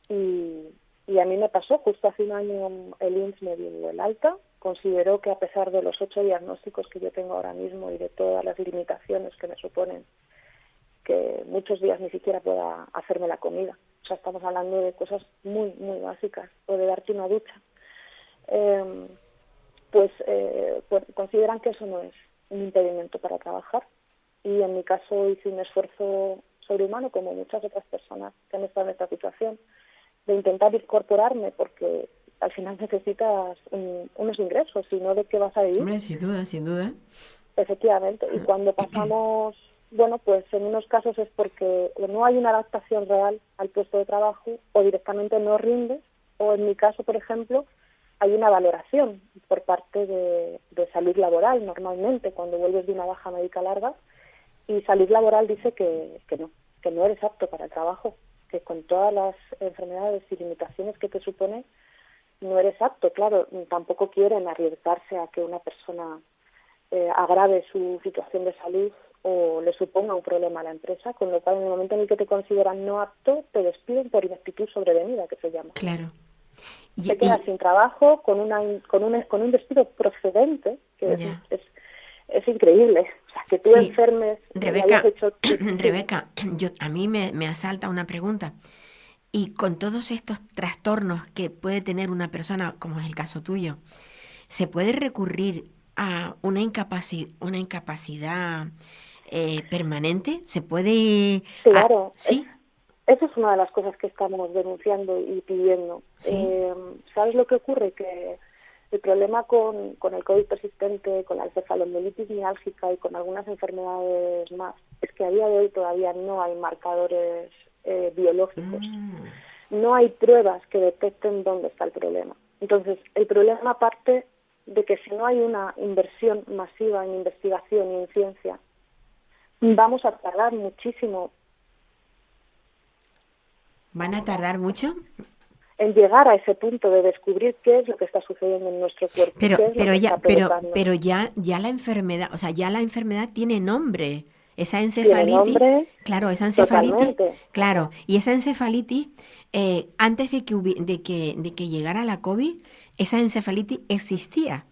y a mí me pasó, justo hace un año el INSS me dio el alta, consideró que a pesar de los 8 diagnósticos que yo tengo ahora mismo y de todas las limitaciones que me suponen, que muchos días ni siquiera pueda hacerme la comida. O sea, estamos hablando de cosas muy, muy básicas, o de darte una ducha. Pues consideran que eso no es un impedimento para trabajar. Y en mi caso hice un esfuerzo sobrehumano, como muchas otras personas que han estado en esta situación, de intentar incorporarme, porque al final necesitas unos ingresos, si no, ¿de qué vas a vivir? Hombre, sin duda, sin duda. Efectivamente, y cuando pasamos, bueno, pues en unos casos es porque no hay una adaptación real al puesto de trabajo o directamente no rindes, o en mi caso, por ejemplo, hay una valoración por parte de salud laboral normalmente cuando vuelves de una baja médica larga, y salud laboral dice que no eres apto para el trabajo, que con todas las enfermedades y limitaciones que te supone, no eres apto. Claro, tampoco quieren arriesgarse a que una persona agrave su situación de salud o le suponga un problema a la empresa, con lo cual en el momento en el que te consideran no apto, te despiden por ineptitud sobrevenida, que se llama. Claro. Te quedas sin trabajo con un despido procedente, que es increíble. O sea, que tú Sí. enfermes... Rebeca, hecho... Rebeca, a mí me asalta una pregunta. Y con todos estos trastornos que puede tener una persona, como es el caso tuyo, ¿se puede recurrir a una incapacidad permanente? ¿Se puede...? Claro, ¿sí? Eso es una de las cosas que estamos denunciando y pidiendo. ¿Sí? ¿Sabes lo que ocurre? Que el problema con el COVID persistente, con la encefalomielitis miálgica y con algunas enfermedades más, es que a día de hoy todavía no hay marcadores biológicos. No hay pruebas que detecten dónde está el problema. Entonces, el problema parte de que si no hay una inversión masiva en investigación y en ciencia, vamos a tardar muchísimo. ¿Van a tardar mucho? En llegar a ese punto de descubrir qué es lo que está sucediendo en nuestro cuerpo, qué es lo que está provocando. Pero ya la enfermedad, o sea, ya la enfermedad tiene nombre. Esa Tiene encefalitis, nombre, claro, esa encefalitis, totalmente. claro, y esa encefalitis, antes de que llegara la COVID, esa encefalitis existía.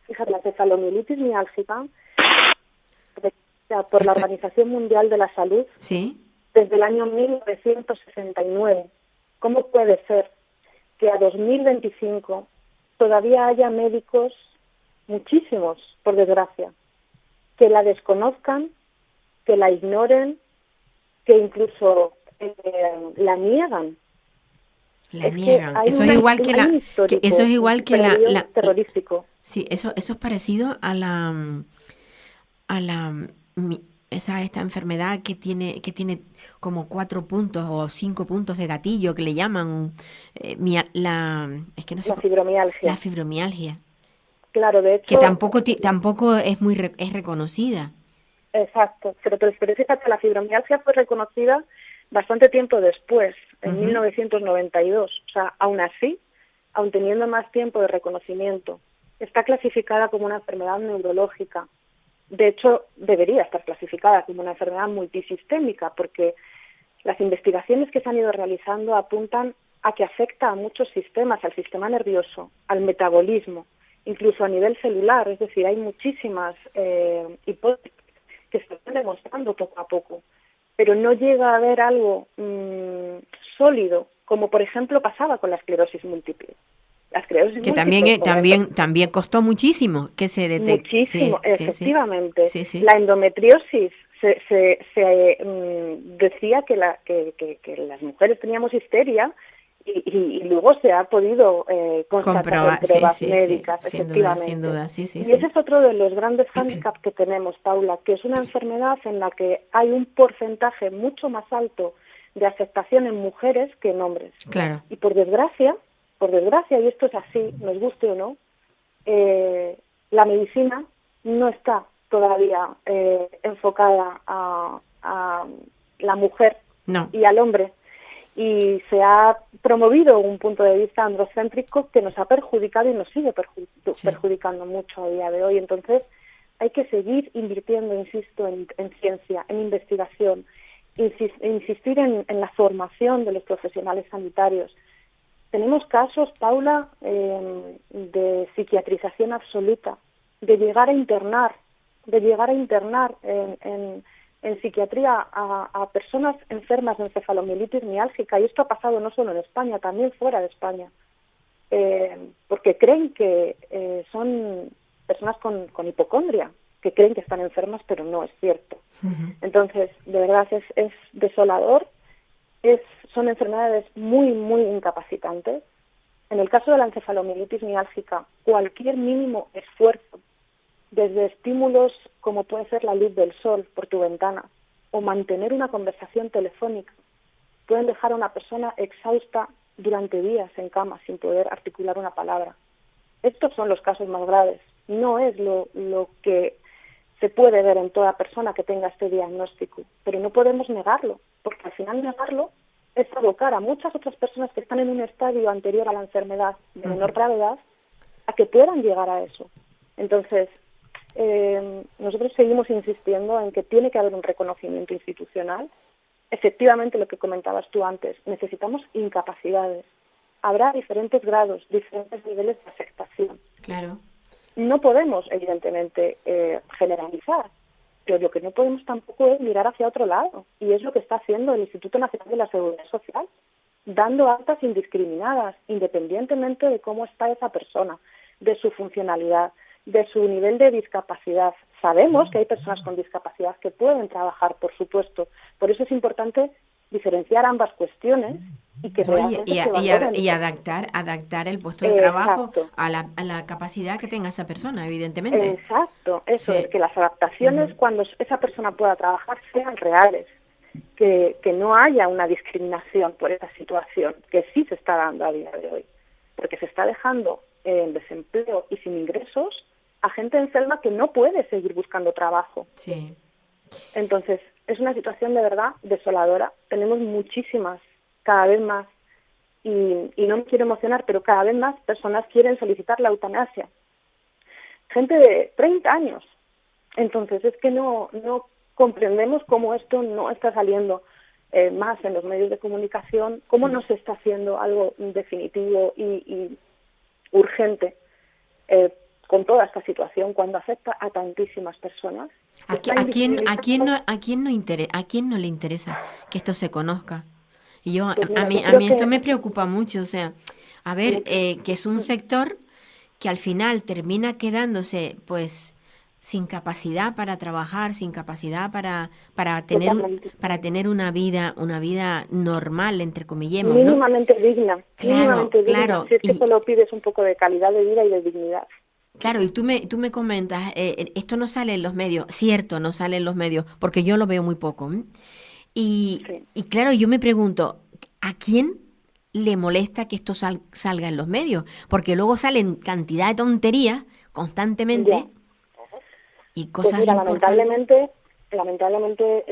Fíjate, la encefalomielitis miálgica, por la Organización Mundial de la Salud, ¿sí? Desde el año 1969. ¿Cómo puede ser que a 2025 todavía haya médicos, muchísimos, por desgracia, que la desconozcan, que la ignoren, que incluso la niegan? La niegan. Eso es igual que la terrorífico. Sí, eso es parecido a esta enfermedad que tiene como 4 puntos o 5 puntos de gatillo que le llaman la fibromialgia. La fibromialgia. Claro, de hecho. Que tampoco es es reconocida. Exacto, pero fíjate, la fibromialgia fue reconocida bastante tiempo después, en 1992. O sea, aún así, aún teniendo más tiempo de reconocimiento, está clasificada como una enfermedad neurológica. De hecho, debería estar clasificada como una enfermedad multisistémica, porque las investigaciones que se han ido realizando apuntan a que afecta a muchos sistemas, al sistema nervioso, al metabolismo, incluso a nivel celular. Es decir, hay muchísimas hipótesis que se están demostrando poco a poco, pero no llega a haber algo sólido, como por ejemplo pasaba con la esclerosis múltiple. La esclerosis que múltiple, también costó muchísimo que se detecte. Muchísimo, sí, efectivamente. Sí, sí. La endometriosis se decía que las mujeres teníamos histeria y luego se ha podido constatar en pruebas médicas, efectivamente. Sin duda. Y ese es otro de los grandes hándicaps que tenemos, Paula, que es una enfermedad en la que hay un porcentaje mucho más alto de aceptación en mujeres que en hombres. Claro. Y por desgracia, y esto es así, nos guste o no, la medicina no está todavía enfocada a la mujer y al hombre. y se ha promovido un punto de vista androcéntrico que nos ha perjudicado y nos sigue perjudicando mucho a día de hoy. Entonces, hay que seguir invirtiendo, insisto, en ciencia, en investigación, insistir en la formación de los profesionales sanitarios. Tenemos casos, Paula, de psiquiatrización absoluta, de llegar a internar en psiquiatría a personas enfermas de encefalomielitis miálgica, y esto ha pasado no solo en España, también fuera de España, porque creen que son personas con hipocondria, que creen que están enfermas, pero no es cierto. Uh-huh. Entonces, de verdad es desolador, son enfermedades muy, muy incapacitantes. En el caso de la encefalomielitis miálgica, cualquier mínimo esfuerzo, desde estímulos como puede ser la luz del sol por tu ventana o mantener una conversación telefónica, pueden dejar a una persona exhausta durante días en cama sin poder articular una palabra. Estos son los casos más graves. No es lo que se puede ver en toda persona que tenga este diagnóstico, pero no podemos negarlo, porque al final negarlo es abocar a muchas otras personas que están en un estadio anterior a la enfermedad de menor gravedad a que puedan llegar a eso. Entonces, nosotros seguimos insistiendo en que tiene que haber un reconocimiento institucional. Efectivamente, lo que comentabas tú antes, necesitamos incapacidades. Habrá diferentes grados, diferentes niveles de afectación. Claro. No podemos, evidentemente, generalizar, pero lo que no podemos tampoco es mirar hacia otro lado, y es lo que está haciendo el Instituto Nacional de la Seguridad Social, dando altas indiscriminadas, independientemente de cómo está esa persona, de su funcionalidad, de su nivel de discapacidad. Sabemos que hay personas con discapacidad que pueden trabajar, por supuesto. Por eso es importante diferenciar ambas cuestiones y que realmente y adaptar el puesto de trabajo a la capacidad que tenga esa persona, evidentemente. Exacto, eso es, que las adaptaciones cuando esa persona pueda trabajar sean reales, que no haya una discriminación por esa situación, que sí se está dando a día de hoy, porque se está dejando en desempleo y sin ingresos a gente enferma que no puede seguir buscando trabajo. Sí. Entonces, es una situación de verdad desoladora. Tenemos muchísimas, cada vez más, y no me quiero emocionar, pero cada vez más personas quieren solicitar la eutanasia. Gente de 30 años. Entonces, es que no comprendemos cómo esto no está saliendo más en los medios de comunicación, cómo no se está haciendo algo definitivo y urgente con toda esta situación cuando afecta a tantísimas personas. ¿A quién no le interesa que esto se conozca? Y pues mira, a mí esto me preocupa mucho, o sea, a ver, que es un sector que al final termina quedándose, pues, sin capacidad para trabajar, sin capacidad para tener una vida normal, entre comillas, ¿no? Mínimamente digna. Claro. Si es que solo pides un poco de calidad de vida y de dignidad. Claro, y tú me comentas, esto no sale en los medios, cierto, no sale en los medios, porque yo lo veo muy poco. Y claro, yo me pregunto, ¿a quién le molesta que esto salga en los medios? Porque luego salen cantidad de tonterías constantemente. Ya. Y cosas pues mira, importantes. lamentablemente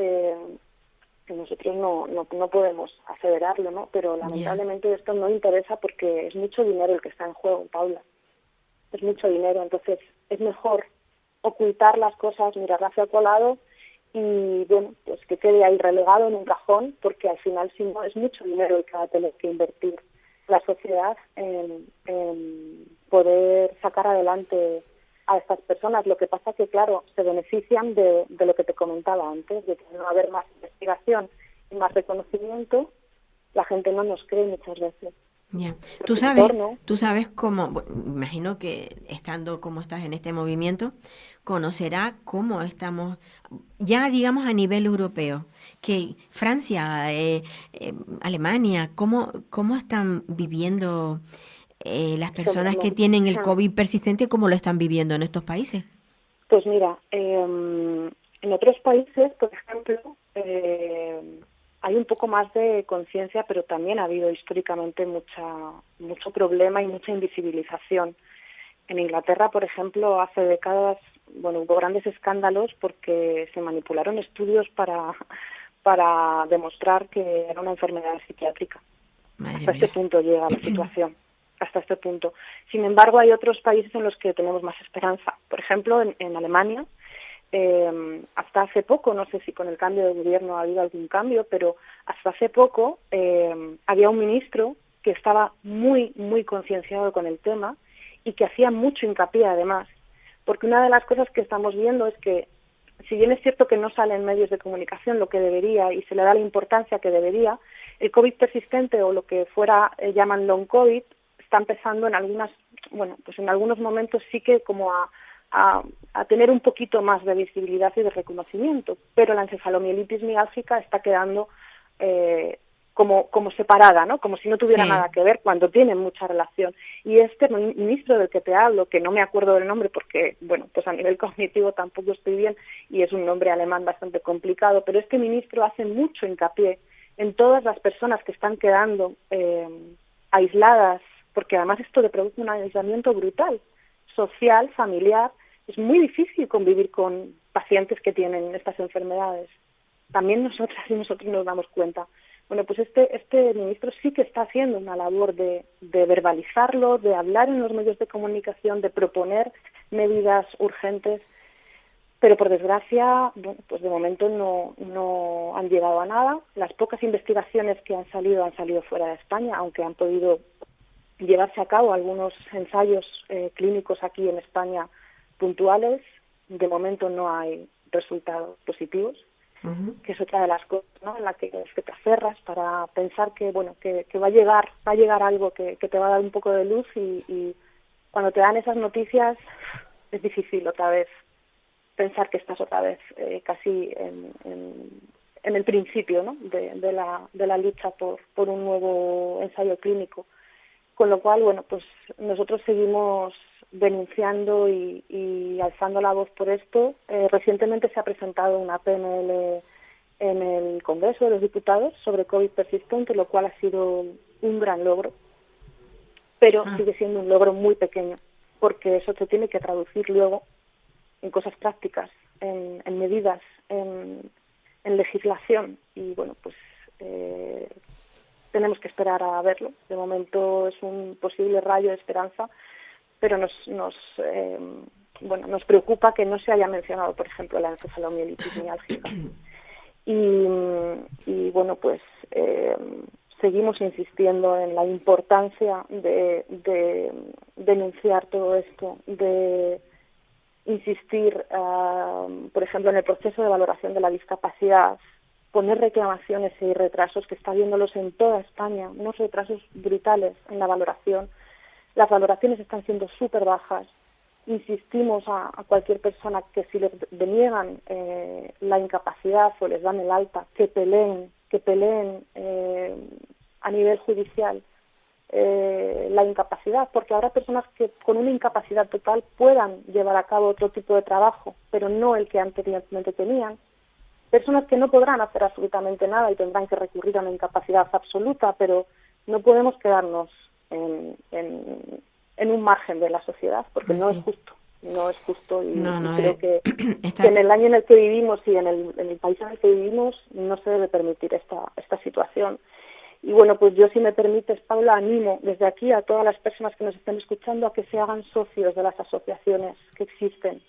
nosotros no podemos aseverarlo, ¿no? Pero lamentablemente esto no interesa porque es mucho dinero el que está en juego, Paula. Es mucho dinero, entonces es mejor ocultar las cosas, mirar hacia otro lado y, bueno, pues que quede ahí relegado en un cajón, porque al final, si no, es mucho dinero el que va a tener que invertir la sociedad en poder sacar adelante a estas personas. Lo que pasa es que, claro, se benefician de lo que te comentaba antes, de que no va a haber más investigación y más reconocimiento. La gente no nos cree muchas veces. Ya. Tú sabes cómo, imagino que estando como estás en este movimiento, conocerá cómo estamos, ya digamos a nivel europeo, que Francia, Alemania, cómo están viviendo las personas que tienen el COVID persistente, cómo lo están viviendo en estos países. Pues mira, en otros países, por ejemplo, hay un poco más de conciencia, pero también ha habido históricamente mucho problema y mucha invisibilización. En Inglaterra, por ejemplo, hace décadas, hubo grandes escándalos porque se manipularon estudios para para demostrar que era una enfermedad psiquiátrica. Hasta este punto llega la situación, hasta este punto. Sin embargo, hay otros países en los que tenemos más esperanza. Por ejemplo, en Alemania, hasta hace poco, no sé si con el cambio de gobierno ha habido algún cambio, pero hasta hace poco había un ministro que estaba muy, muy concienciado con el tema y que hacía mucho hincapié además, porque una de las cosas que estamos viendo es que, si bien es cierto que no sale en medios de comunicación lo que debería y se le da la importancia que debería, el COVID persistente o lo que fuera llaman long COVID está empezando en algunos momentos sí que como a tener un poquito más de visibilidad y de reconocimiento, pero la encefalomielitis miálgica está quedando como separada, ¿no? Como si no tuviera nada que ver, cuando tienen mucha relación. Y este ministro del que te hablo, que no me acuerdo del nombre porque, bueno, pues a nivel cognitivo tampoco estoy bien y es un nombre alemán bastante complicado, pero este ministro hace mucho hincapié en todas las personas que están quedando aisladas, porque además esto le produce un aislamiento brutal, social, familiar. Es muy difícil convivir con pacientes que tienen estas enfermedades. También nosotras y nosotros nos damos cuenta. Bueno, pues este ministro sí que está haciendo una labor de verbalizarlo, de hablar en los medios de comunicación, de proponer medidas urgentes, pero por desgracia, bueno, pues de momento no han llegado a nada. Las pocas investigaciones que han salido fuera de España, aunque han podido llevarse a cabo algunos ensayos clínicos aquí en España puntuales. De momento no hay resultados positivos, que es otra de las cosas, ¿no?, en la que te aferras para pensar que bueno que va a llegar algo que te va a dar un poco de luz y cuando te dan esas noticias es difícil otra vez pensar que estás otra vez casi en el principio, ¿no?, de la lucha por un nuevo ensayo clínico. Con lo cual, bueno, pues nosotros seguimos denunciando y alzando la voz por esto. Recientemente se ha presentado una PNL en el Congreso de los Diputados sobre COVID persistente, lo cual ha sido un gran logro, pero sigue siendo un logro muy pequeño, porque eso se tiene que traducir luego en cosas prácticas, en medidas, en legislación, y bueno, pues tenemos que esperar a verlo. De momento es un posible rayo de esperanza, pero nos preocupa que no se haya mencionado, por ejemplo, la encefalomielitis miálgica. Y bueno, pues seguimos insistiendo en la importancia de denunciar todo esto, de insistir, por ejemplo, en el proceso de valoración de la discapacidad, poner reclamaciones y retrasos, que está viéndolos en toda España, unos retrasos brutales en la valoración. Las valoraciones están siendo súper bajas. Insistimos a cualquier persona que si les deniegan la incapacidad o les dan el alta, que peleen a nivel judicial la incapacidad, porque habrá personas que con una incapacidad total puedan llevar a cabo otro tipo de trabajo, pero no el que anteriormente tenían. Personas que no podrán hacer absolutamente nada y tendrán que recurrir a una incapacidad absoluta, pero no podemos quedarnos en un margen de la sociedad, porque no es justo y creo que en el año en el que vivimos y en el país en el que vivimos no se debe permitir esta situación. Y bueno, pues yo, si me permites, Paula, animo desde aquí a todas las personas que nos estén escuchando a que se hagan socios de las asociaciones que existen.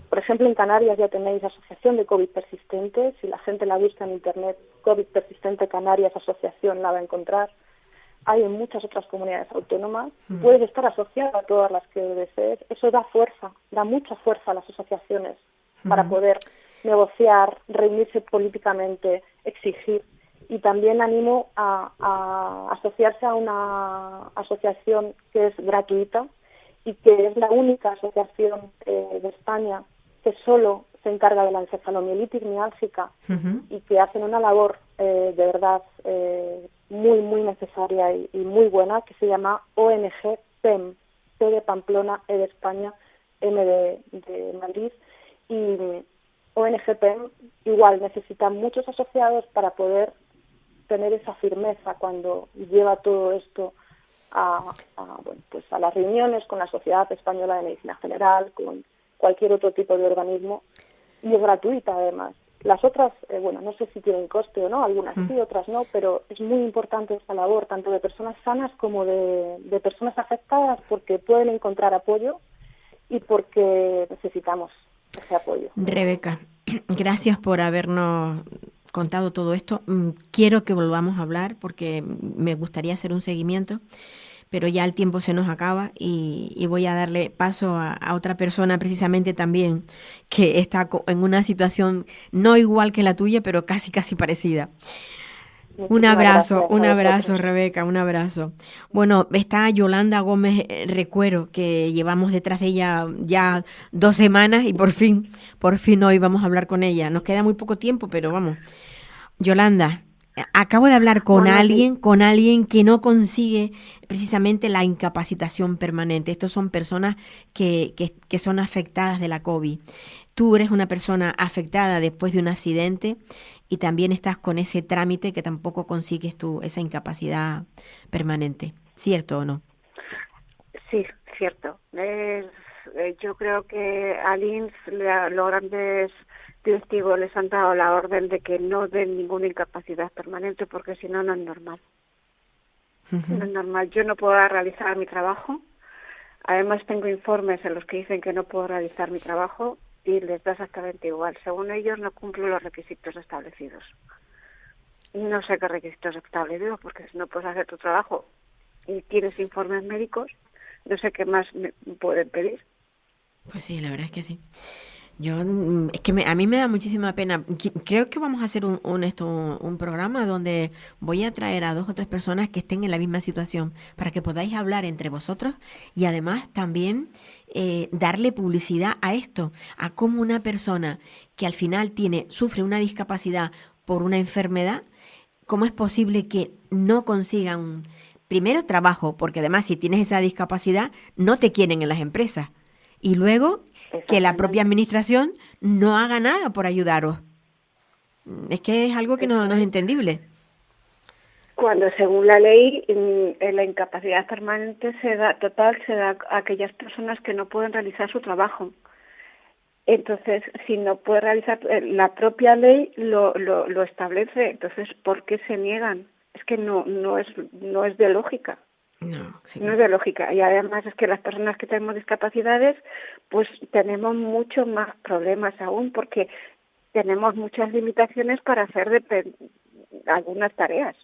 Por ejemplo, en Canarias ya tenéis asociación de COVID persistente. Si la gente la busca en internet, COVID persistente Canarias asociación, la va a encontrar. Hay en muchas otras comunidades autónomas. Puedes estar asociado a todas las que desees. Eso da fuerza, da mucha fuerza a las asociaciones para poder negociar, reunirse políticamente, exigir. Y también animo a asociarse a una asociación que es gratuita y que es la única asociación de España que solo se encarga de la encefalomielitis miálgica y que hacen una labor de verdad muy, muy necesaria y muy buena, que se llama ONG PEM, P de Pamplona, E de España, M de Madrid. Y ONG PEM igual necesita muchos asociados para poder tener esa firmeza cuando lleva todo esto a las reuniones con la Sociedad Española de Medicina General, con cualquier otro tipo de organismo, y es gratuita además. Las otras, bueno, no sé si tienen coste o no, algunas sí, otras no, pero es muy importante esta labor, tanto de personas sanas como de personas afectadas, porque pueden encontrar apoyo y porque necesitamos ese apoyo. Rebeca, gracias por habernos contado todo esto. Quiero que volvamos a hablar porque me gustaría hacer un seguimiento, pero ya el tiempo se nos acaba y voy a darle paso a otra persona precisamente también que está en una situación no igual que la tuya, pero casi parecida. Un abrazo, Rebeca, un abrazo. Bueno, está Yolanda Gómez Recuero, que llevamos detrás de ella ya 2 semanas y por fin hoy vamos a hablar con ella. Nos queda muy poco tiempo, pero vamos. Yolanda, acabo de hablar con alguien que no consigue precisamente la incapacitación permanente. Estos son personas que son afectadas de la COVID. Tú eres una persona afectada después de un accidente y también estás con ese trámite que tampoco consigues tú esa incapacidad permanente. ¿Cierto o no? Sí, cierto. Yo creo que al INS los grandes directivos les han dado la orden de que no den ninguna incapacidad permanente porque si no, no es normal. No es normal. Yo no puedo realizar mi trabajo. Además tengo informes en los que dicen que no puedo realizar mi trabajo y les da exactamente igual. Según ellos no cumplo los requisitos establecidos. No sé qué requisitos establecidos porque si no puedes hacer tu trabajo y tienes informes médicos, no sé qué más me pueden pedir. Pues sí, la verdad es que sí. Es que a mí me da muchísima pena. Creo que vamos a hacer un programa donde voy a traer a 2 o 3 personas que estén en la misma situación para que podáis hablar entre vosotros y además también darle publicidad a esto, a cómo una persona que al final sufre una discapacidad por una enfermedad, cómo es posible que no consigan primero trabajo, porque además si tienes esa discapacidad no te quieren en las empresas. Y luego que la propia administración no haga nada por ayudaros. Es que es algo que no es entendible. Cuando según la ley la incapacidad permanente se da a aquellas personas que no pueden realizar su trabajo. Entonces, si no puede realizar, la propia ley lo establece. Entonces, ¿por qué se niegan? Es que no es de lógica. No, sí. No es de lógica. Y además es que las personas que tenemos discapacidades, pues tenemos muchos más problemas aún porque tenemos muchas limitaciones para hacer algunas tareas.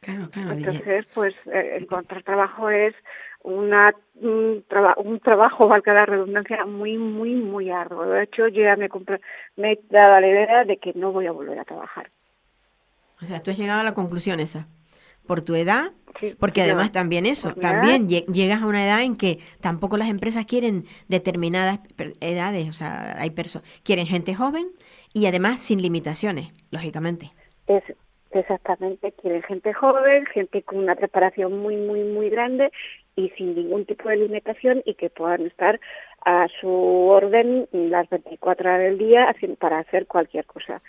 Claro. Entonces, pues encontrar trabajo es un trabajo, valga la redundancia, muy, muy, muy arduo. De hecho, yo ya me he dado la idea de que no voy a volver a trabajar. O sea, tú has llegado a la conclusión esa. Por tu edad, sí, porque además también también llegas a una edad en que tampoco las empresas quieren determinadas edades, o sea, quieren gente joven y además sin limitaciones, lógicamente. Exactamente, quieren gente joven, gente con una preparación muy, muy, muy grande y sin ningún tipo de limitación y que puedan estar a su orden las 24 horas del día para hacer cualquier cosa.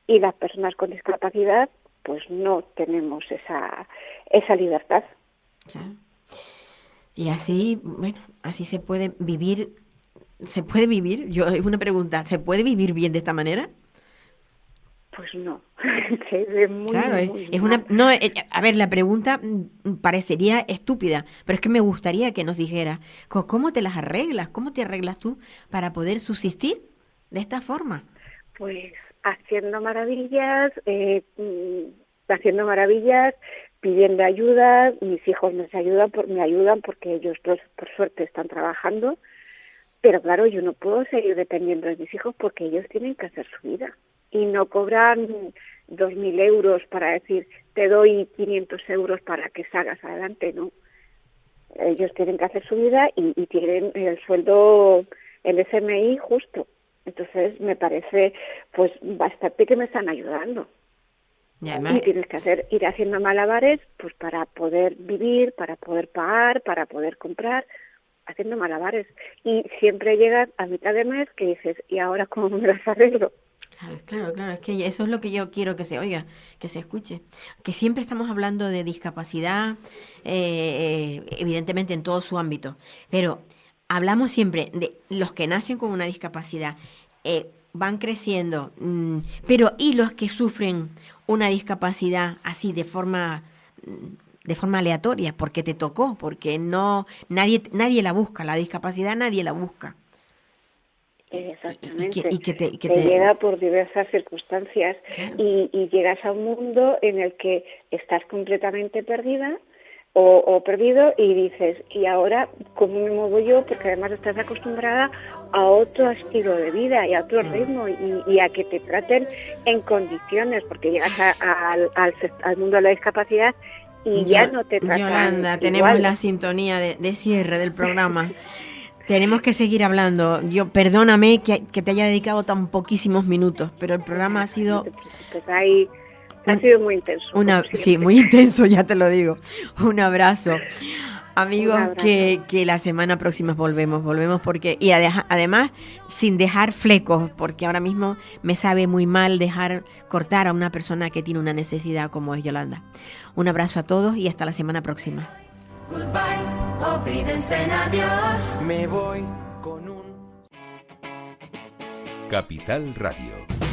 Y las personas con discapacidad pues no tenemos esa libertad. Claro. Y así, bueno, así se puede vivir. ¿Se puede vivir? Es una pregunta. ¿Se puede vivir bien de esta manera? Pues no. Es muy, claro, muy es una. No, a ver, la pregunta parecería estúpida, pero es que me gustaría que nos dijera cómo te las arreglas, cómo te arreglas tú para poder subsistir de esta forma. Pues haciendo maravillas, pidiendo ayuda. Mis hijos me ayudan porque ellos dos, por suerte, están trabajando. Pero claro, yo no puedo seguir dependiendo de mis hijos porque ellos tienen que hacer su vida. Y no cobran 2.000 euros para decir, te doy 500 euros para que salgas adelante, ¿no? Ellos tienen que hacer su vida y tienen el sueldo, el SMI justo. Entonces me parece pues bastante que me están ayudando. Y además, y tienes que ir haciendo malabares pues para poder vivir, para poder pagar, para poder comprar, haciendo malabares. Y siempre llegas a mitad de mes que dices, ¿y ahora cómo me las arreglo? Claro, es que eso es lo que yo quiero que se oiga, que se escuche. Que siempre estamos hablando de discapacidad, evidentemente en todo su ámbito, pero hablamos siempre de los que nacen con una discapacidad. van creciendo, pero ¿y los que sufren una discapacidad así de forma aleatoria, porque te tocó, porque nadie la busca, la discapacidad nadie la busca? Exactamente. Te llega por diversas circunstancias. Claro. Y llegas a un mundo en el que estás completamente perdida o perdido y dices, ¿y ahora cómo me muevo yo? Porque además estás acostumbrada a otro estilo de vida y a otro ritmo y a que te traten en condiciones, porque llegas al mundo de la discapacidad y ya no te tratan Yolanda, igual. tenemos la sintonía de cierre del programa. Tenemos que seguir hablando. Perdóname que te haya dedicado tan poquísimos minutos, pero el programa ha sido... Ha sido muy intenso. Sí, muy intenso, ya te lo digo. Un abrazo. Amigos, Un abrazo. que la semana próxima volvemos porque... Y además, sin dejar flecos, porque ahora mismo me sabe muy mal cortar a una persona que tiene una necesidad como es Yolanda. Un abrazo a todos y hasta la semana próxima. Goodbye, auf Wiedersehen, adiós. Me voy con un... Capital Radio.